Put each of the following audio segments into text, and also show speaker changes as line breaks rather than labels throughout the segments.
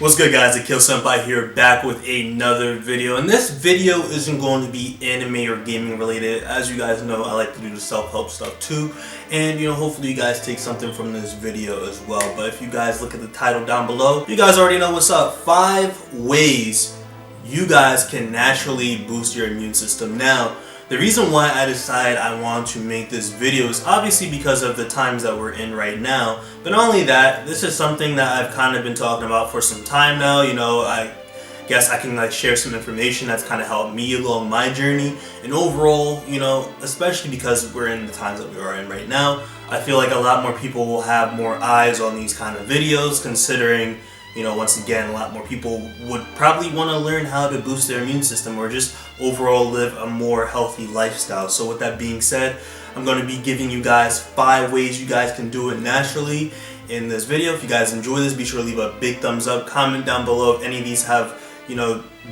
What's good, guys? Akeal Senpai here, back with another video. And this video isn't going to be anime or gaming related. As you guys know, I like to do the self-help stuff too. And hopefully you guys take something from this video as well. But if you guys look at the title down below, you guys already know what's up. 5 ways you guys can naturally boost your immune system. Now, the reason why I decided I want to make this video is obviously because of the times that we're in right now. But not only that, this is something that I've kind of been talking about for some time now. I guess I can share some information that's kind of helped me along my journey. And overall, especially because we're in the times that we are in right now, I feel like a lot more people will have more eyes on these kind of videos, considering once again, a lot more people would probably want to learn how to boost their immune system or just overall live a more healthy lifestyle. So with that being said, I'm going to be giving you guys 5 ways you guys can do it naturally in this video. If you guys enjoy this, be sure to leave a big thumbs up. Comment down below if any of these have,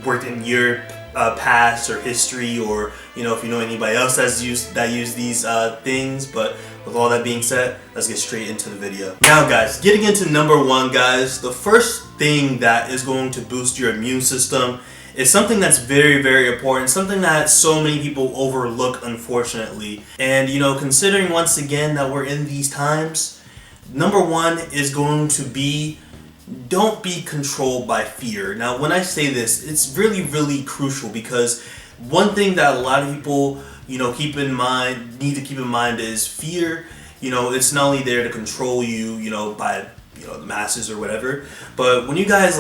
worked in your past or history, or if you know anybody else that used these things. But with all that being said, let's get straight into the video. Now guys, getting into number 1, guys, the first thing that is going to boost your immune system is something that's very, very important, something that so many people overlook, unfortunately. And considering once again that we're in these times, number 1 is going to be, don't be controlled by fear. Now when I say this, it's really, really crucial, because one thing that a lot of people need to keep in mind is fear. It's not only there to control you, by the masses or whatever, but when you guys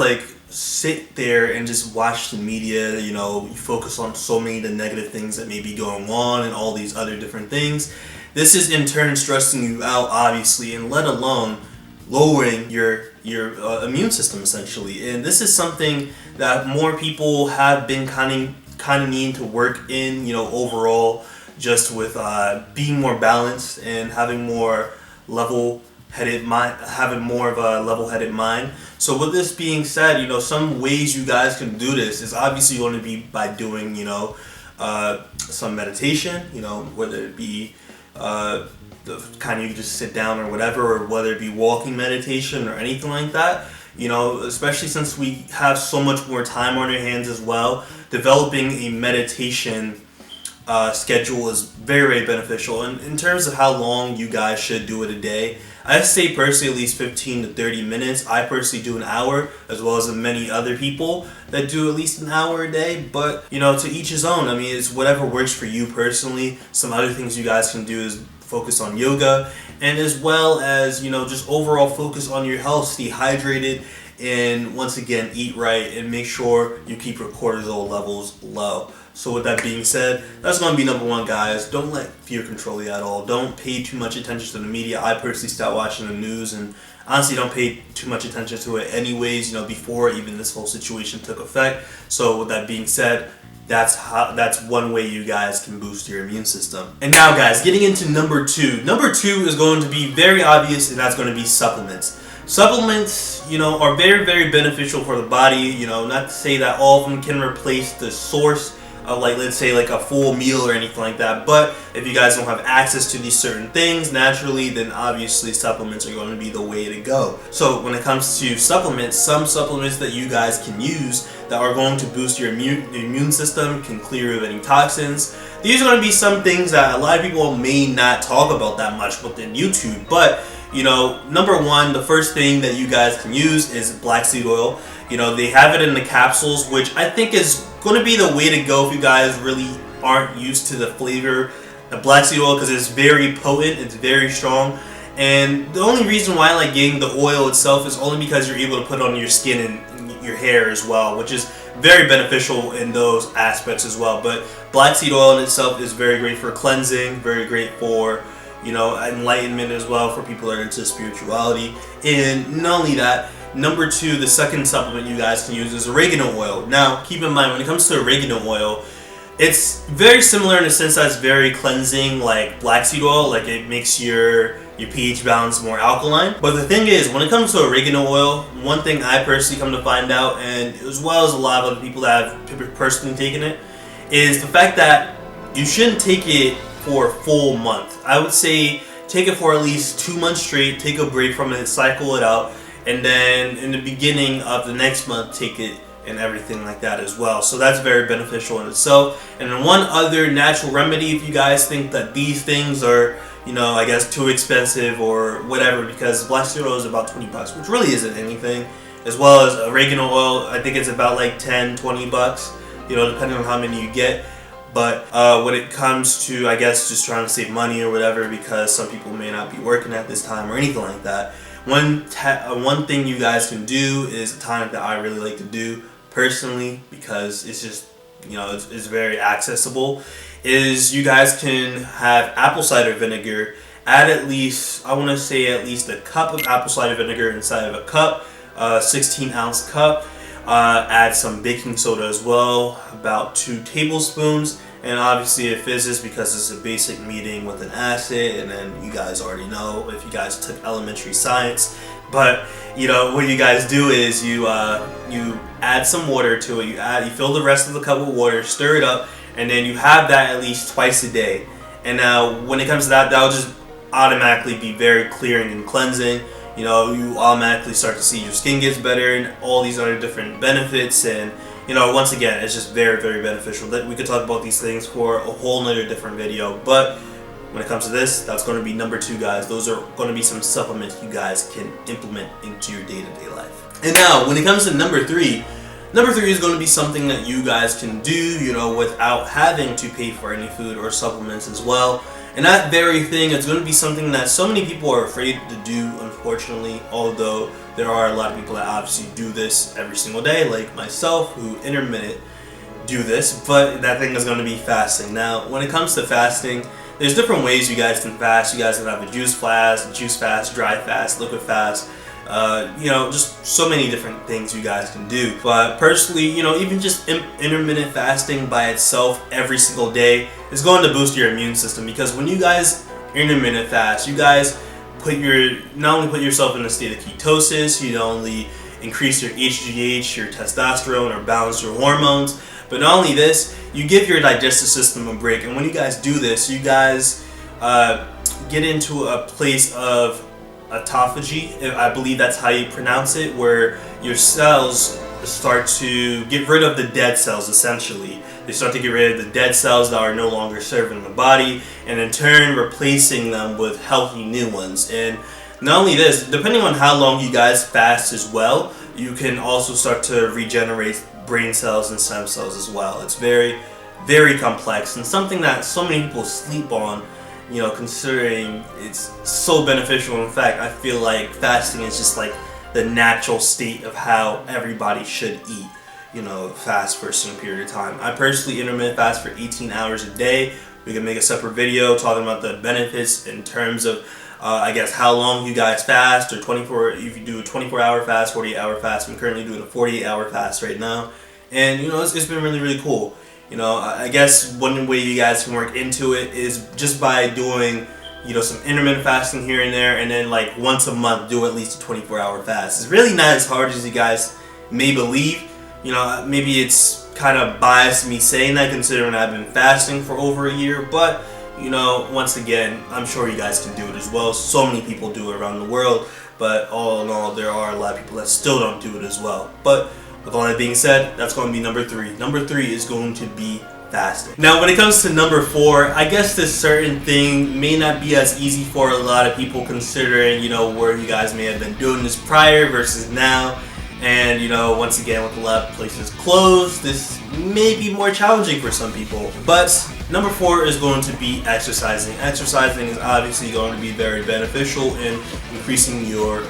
sit there and just watch the media, you focus on so many of the negative things that may be going on and all these other different things. This is in turn stressing you out, obviously, and let alone lowering your immune system, essentially. And this is something that more people have been kind of needing to work in, overall, just with being more balanced and having more level-headed mind. So with this being said, some ways you guys can do this is obviously going to be by doing, some meditation, whether it be the kind you just sit down or whatever, or whether it be walking meditation or anything like that. Especially since we have so much more time on our hands as well, developing a meditation schedule is very, very beneficial. And in terms of how long you guys should do it a day, I say personally at least 15 to 30 minutes. I personally do an hour, as well as many other people that do at least an hour a day. But to each his own. I mean, it's whatever works for you personally. Some other things you guys can do is focus on yoga, and as well as just overall focus on your health, stay hydrated, and once again eat right, and make sure you keep your cortisol levels low. So with that being said, that's going to be number 1, guys. Don't let fear control you at all. Don't pay too much attention to the media. I personally stopped watching the news, and honestly don't pay too much attention to it anyways, before even this whole situation took effect. So with that being said, that's one way you guys can boost your immune system. And now guys, getting into number 2. Number 2 is going to be very obvious, and that's going to be supplements. Supplements, are very, very beneficial for the body. Not to say that all of them can replace the source of, let's say a full meal or anything like that. But if you guys don't have access to these certain things naturally, then obviously supplements are going to be the way to go. So when it comes to supplements, some supplements that you guys can use that are going to boost your immune system, can clear you of any toxins. These are going to be some things that a lot of people may not talk about that much within YouTube. But number 1, the first thing that you guys can use is black seed oil. They have it in the capsules, which I think is going to be the way to go if you guys really aren't used to the flavor of black seed oil, because it's very potent, it's very strong. And the only reason why I like getting the oil itself is only because you're able to put it on your skin and your hair as well, which is very beneficial in those aspects as well. But black seed oil in itself is very great for cleansing, very great for enlightenment as well, for people that are into spirituality. And not only that, number 2, the second supplement you guys can use is oregano oil. Now keep in mind, when it comes to oregano oil, it's very similar in the sense that it's very cleansing like black seed oil. It makes your pH balance more alkaline. But the thing is, when it comes to oregano oil, one thing I personally come to find out, and as well as a lot of other people that have personally taken it, is the fact that you shouldn't take it for a full month. I would say take it for at least 2 months straight, take a break from it, cycle it out, and then in the beginning of the next month take it and everything like that as well. So that's very beneficial in itself. And then one other natural remedy, if you guys think that these things are, you know, I guess too expensive or whatever, because black seed oil is about 20 bucks, which really isn't anything, as well as oregano oil. I think it's about like 10-20 bucks, you know, depending on how many you get. But when it comes to, I guess, just trying to save money or whatever, because some people may not be working at this time or anything like that, one thing you guys can do is a tonic that I really like to do personally, because it's just, you know, it's very accessible, is you guys can have apple cider vinegar. Add at least, I want to say at least a cup of apple cider vinegar inside of a cup, 16-ounce cup. Add some baking soda as well, about 2 tablespoons, and obviously a physics, because it's a basic meeting with an acid, and then you guys already know if you guys took elementary science. But you know what you guys do is you add some water to it. You fill the rest of the cup with water, stir it up, and then you have that at least twice a day. And now when it comes to that, that'll just automatically be very clearing and cleansing. You know, you automatically start to see your skin gets better and all these other different benefits. And you know, once again, it's just very, very beneficial. That we could talk about these things for a whole nother different video, but when it comes to this, that's going to be number 2, guys. Those are going to be some supplements you guys can implement into your day-to-day life. And now, when it comes to number 3 is going to be something that you guys can do, you know, without having to pay for any food or supplements as well. And that very thing is going to be something that so many people are afraid to do, unfortunately, although there are a lot of people that obviously do this every single day, like myself, who intermittent do this, but that thing is going to be fasting. Now, when it comes to fasting, there's different ways you guys can fast. You guys can have a juice fast, dry fast, liquid fast, you know, just so many different things you guys can do. But personally, you know, even just intermittent fasting by itself every single day is going to boost your immune system, because when you guys intermittent fast, you guys not only put yourself in a state of ketosis, you not only increase your HGH, your testosterone, or balance your hormones, but not only this, you give your digestive system a break. And when you guys do this, you guys get into a place of autophagy, I believe that's how you pronounce it, where your cells start to get rid of the dead cells, essentially. They start to get rid of the dead cells that are no longer serving the body, and in turn replacing them with healthy new ones. And not only this, depending on how long you guys fast as well, you can also start to regenerate brain cells and stem cells as well. It's very, very complex, and something that so many people sleep on, you know, considering it's so beneficial. In fact, I feel like fasting is just like the natural state of how everybody should eat, you know, fast for a certain period of time. I personally intermittent fast for 18 hours a day. We can make a separate video talking about the benefits in terms of I guess how long you guys fast, or 24, if you do a 24-hour fast, 48-hour fast. I'm currently doing a 48-hour fast right now, and you know, it's been really, really cool. You know, I guess one way you guys can work into it is just by doing, you know, some intermittent fasting here and there, and then like once a month do at least a 24-hour fast. It's really not as hard as you guys may believe. You know, maybe it's kind of biased me saying that, considering I've been fasting for over a year, but you know, once again, I'm sure you guys can do it as well. So many people do it around the world, but all in all, there are a lot of people that still don't do it as well. But with all that being said, that's going to be number 3. Number 3 is going to be fasting. Now, when it comes to number 4, I guess this certain thing may not be as easy for a lot of people, considering, you know, where you guys may have been doing this prior versus now. And, you know, once again, with a lot of places closed, this may be more challenging for some people. But number 4 is going to be exercising. Exercising is obviously going to be very beneficial in increasing your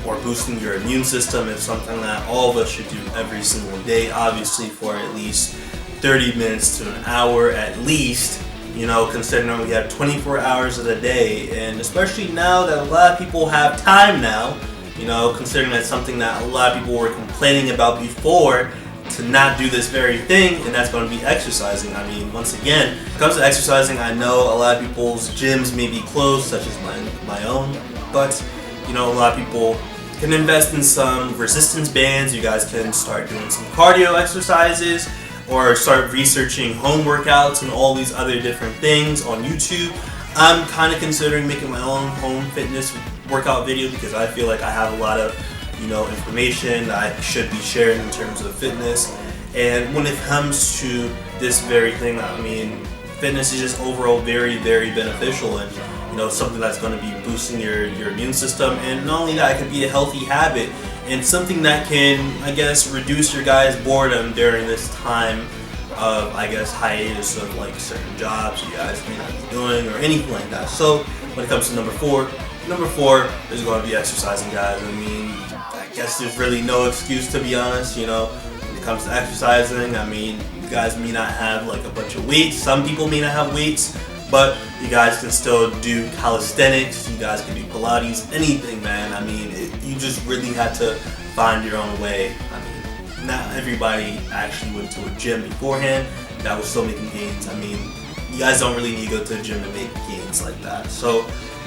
or boosting your immune system. It's something that all of us should do every single day, obviously for at least 30 minutes to an hour at least, you know, considering we have 24 hours of the day. And especially now that a lot of people have time now, you know, considering that's something that a lot of people were complaining about before, to not do this very thing, and that's going to be exercising. I mean, once again, when it comes to exercising, I know a lot of people's gyms may be closed, such as my own, but you know, a lot of people can invest in some resistance bands. You guys can start doing some cardio exercises, or start researching home workouts and all these other different things on YouTube. I'm kind of considering making my own home fitness workout video because I feel like I have a lot of, you know, information that I should be sharing in terms of fitness. And when it comes to this very thing, I mean, fitness is just overall very, very beneficial, and you know, something that's going to be boosting your immune system. And not only that, it could be a healthy habit and something that can, I guess, reduce your guys' boredom during this time of, I guess, hiatus of like certain jobs you guys may not be doing or anything like that. So when it comes to number four is going to be exercising, guys. I mean, I guess there's really no excuse, to be honest. You know, when it comes to exercising, I mean, you guys may not have like a bunch of weights. Some people may not have weights, but you guys can still do calisthenics. You guys can do Pilates, anything, man. I mean, you just really had to find your own way. I mean, not everybody actually went to a gym beforehand that was still making gains. I mean, you guys don't really need to go to the gym to make gains like that. So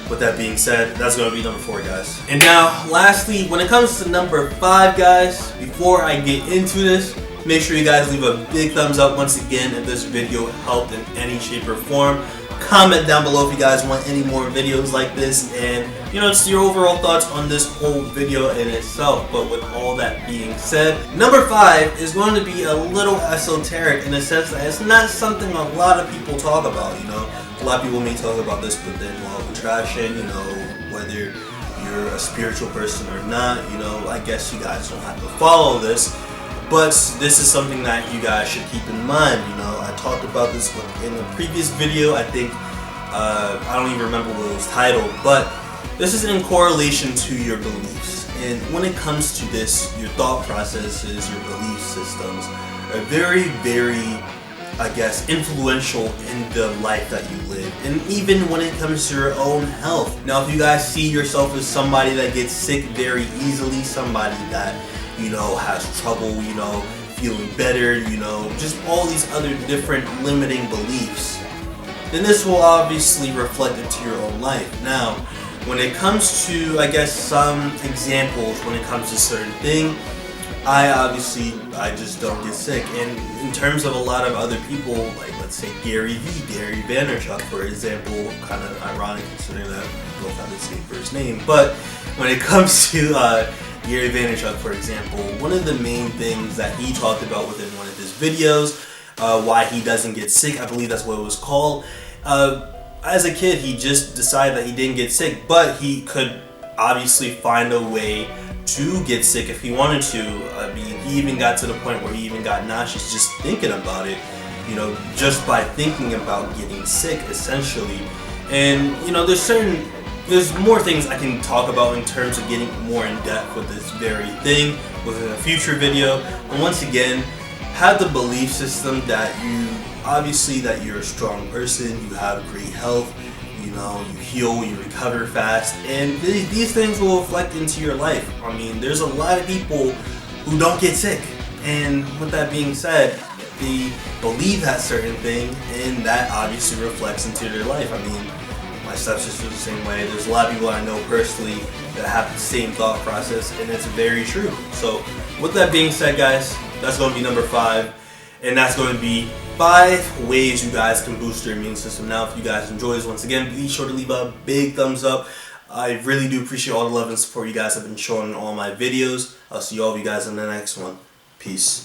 with that being said, that's going to be number 4, guys. And now, lastly, when it comes to number 5, guys, before I get into this, make sure you guys leave a big thumbs up once again if this video helped in any shape or form. Comment down below if you guys want any more videos like this, and you know, it's your overall thoughts on this whole video in itself. But with all that being said, number 5 is going to be a little esoteric in the sense that it's not something a lot of people talk about. You know, a lot of people may talk about this within law of attraction, you know, whether you're a spiritual person or not. You know, I guess you guys don't have to follow this, but this is something that you guys should keep in mind. You know, I talked about this in a previous video. I think, I don't even remember what it was titled, but this is in correlation to your beliefs. And when it comes to this, your thought processes, your belief systems are very, very, I guess, influential in the life that you live. And even when it comes to your own health. Now, if you guys see yourself as somebody that gets sick very easily, somebody that, you know, has trouble, you know, feeling better, you know, just all these other different limiting beliefs, then this will obviously reflect into your own life. Now, when it comes to, I guess, some examples when it comes to certain thing, I just don't get sick. And in terms of a lot of other people, like let's say Gary Vaynerchuk, for example, kind of ironic considering that we both have the same first name, but when it comes to Gary Vaynerchuk, for example, one of the main things that he talked about within one of his videos, why he doesn't get sick, I believe that's what it was called. As a kid, he just decided that he didn't get sick, but he could obviously find a way to get sick if he wanted to. I mean, he even got to the point where he even got nauseous just thinking about it, you know, just by thinking about getting sick, essentially. And, you know, there's more things I can talk about in terms of getting more in depth with this very thing within a future video. But once again, have the belief system that that you're a strong person, you have great health, you know, you heal, you recover fast, and these things will reflect into your life. I mean, there's a lot of people who don't get sick, and with that being said, they believe that certain thing, and that obviously reflects into their life. I mean, my stepsister's the same way. There's a lot of people I know personally that have the same thought process, and it's very true. So with that being said, guys, that's going to be number 5, and that's going to be 5 ways you guys can boost your immune system. Now, if you guys enjoy this, once again, be sure to leave a big thumbs up. I really do appreciate all the love and support you guys have been showing in all my videos. I'll see all of you guys in the next one. Peace.